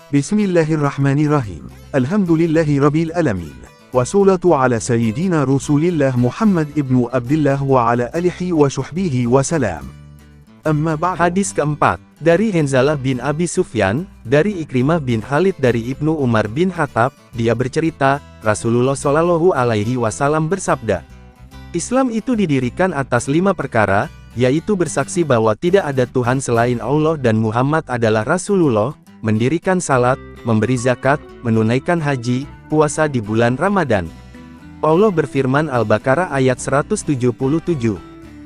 Bismillahirrahmanirrahim. Alhamdulillahi Rabbil Alamin. Wassalatu ala Sayyidina Rasulillah Muhammad ibnu Abdillah wa ala alihi wa syuhbihi wa salam. Amma ba'du. Hadis keempat, dari Hanzalah bin Abi Sufyan, dari Ikrimah bin Khalid dari Ibnu Umar bin Khattab, dia bercerita, Rasulullah Shallallahu Alaihi Wasallam bersabda, Islam itu didirikan atas 5 perkara, yaitu bersaksi bahwa tidak ada Tuhan selain Allah dan Muhammad adalah Rasulullah, mendirikan salat, memberi zakat, menunaikan haji, puasa di bulan Ramadan. Allah berfirman Al-Baqarah ayat 177,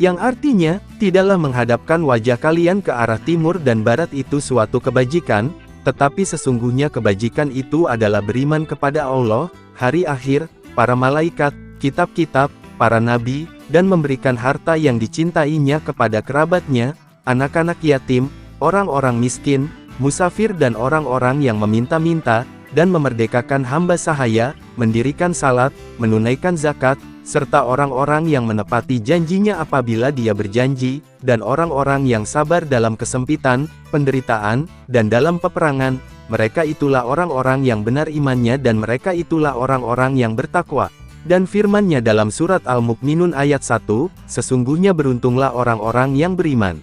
yang artinya, tidaklah menghadapkan wajah kalian ke arah timur dan barat itu suatu kebajikan, tetapi sesungguhnya kebajikan itu adalah beriman kepada Allah, hari akhir, para malaikat, kitab-kitab, para nabi, dan memberikan harta yang dicintainya kepada kerabatnya, anak-anak yatim, orang-orang miskin, musafir dan orang-orang yang meminta-minta, dan memerdekakan hamba sahaya, mendirikan salat, menunaikan zakat, serta orang-orang yang menepati janjinya apabila dia berjanji, dan orang-orang yang sabar dalam kesempitan, penderitaan, dan dalam peperangan, mereka itulah orang-orang yang benar imannya dan mereka itulah orang-orang yang bertakwa. Dan firman-Nya dalam surat Al-Mu'minun ayat 1, sesungguhnya beruntunglah orang-orang yang beriman.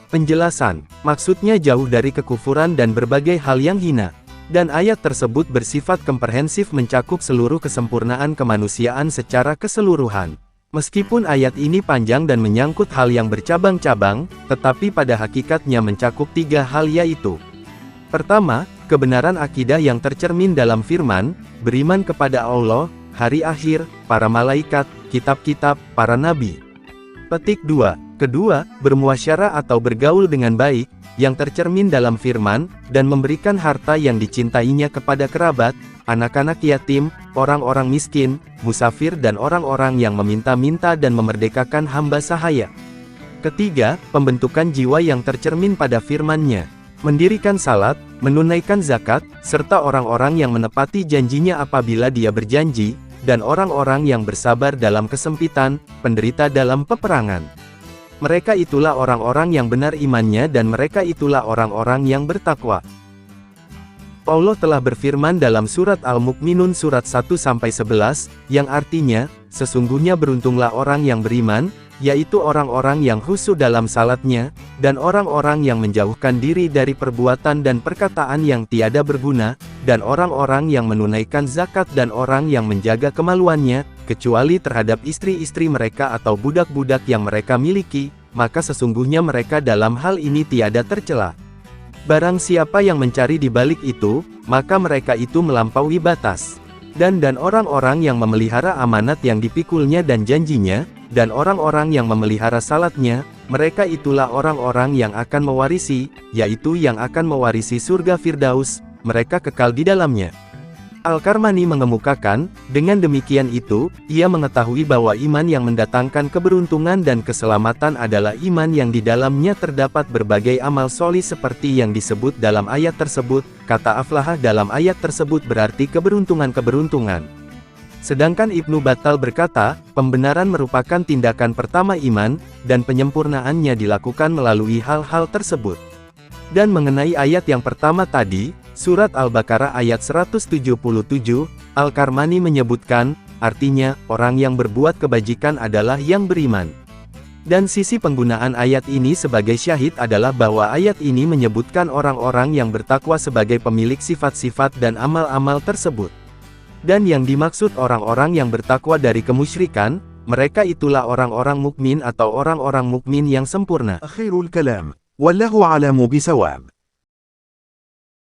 Penjelasan, maksudnya jauh dari kekufuran dan berbagai hal yang hina. Dan ayat tersebut bersifat komprehensif mencakup seluruh kesempurnaan kemanusiaan secara keseluruhan. Meskipun ayat ini panjang dan menyangkut hal yang bercabang-cabang, tetapi pada hakikatnya mencakup 3 hal yaitu: pertama, kebenaran akidah yang tercermin dalam firman, beriman kepada Allah, hari akhir, para malaikat, kitab-kitab, para nabi. Petik 2. Kedua, bermuasyarah atau bergaul dengan baik, yang tercermin dalam firman, dan memberikan harta yang dicintainya kepada kerabat, anak-anak yatim, orang-orang miskin, musafir dan orang-orang yang meminta-minta dan memerdekakan hamba sahaya. Ketiga, pembentukan jiwa yang tercermin pada firman-Nya, mendirikan salat, menunaikan zakat, serta orang-orang yang menepati janjinya apabila dia berjanji, dan orang-orang yang bersabar dalam kesempitan, penderita dalam peperangan. Mereka itulah orang-orang yang benar imannya dan mereka itulah orang-orang yang bertakwa. Allah telah berfirman dalam surat Al-Mu'minun surat 1-11, yang artinya, sesungguhnya beruntunglah orang yang beriman, yaitu orang-orang yang khusyuk dalam salatnya, dan orang-orang yang menjauhkan diri dari perbuatan dan perkataan yang tiada berguna, dan orang-orang yang menunaikan zakat dan orang yang menjaga kemaluannya, kecuali terhadap istri-istri mereka atau budak-budak yang mereka miliki, maka sesungguhnya mereka dalam hal ini tiada tercela. Barang siapa yang mencari di balik itu, maka mereka itu melampaui batas. Dan orang-orang yang memelihara amanat yang dipikulnya dan janjinya, dan orang-orang yang memelihara salatnya, mereka itulah orang-orang yang akan mewarisi, yaitu yang akan mewarisi surga Firdaus, mereka kekal di dalamnya. Al-Karmani mengemukakan, dengan demikian itu, ia mengetahui bahwa iman yang mendatangkan keberuntungan dan keselamatan adalah iman yang di dalamnya terdapat berbagai amal solih seperti yang disebut dalam ayat tersebut. Kata aflahah dalam ayat tersebut berarti keberuntungan-keberuntungan. Sedangkan Ibnu Battal berkata, pembenaran merupakan tindakan pertama iman, dan penyempurnaannya dilakukan melalui hal-hal tersebut. Dan mengenai ayat yang pertama tadi, surat Al-Baqarah ayat 177, Al-Karmani menyebutkan, artinya, orang yang berbuat kebajikan adalah yang beriman. Dan sisi penggunaan ayat ini sebagai syahid adalah bahwa ayat ini menyebutkan orang-orang yang bertakwa sebagai pemilik sifat-sifat dan amal-amal tersebut. Dan yang dimaksud orang-orang yang bertakwa dari kemusyrikan, mereka itulah orang-orang mukmin atau orang-orang mukmin yang sempurna. Akhirul kalam, wallahu a'lamu bisawab.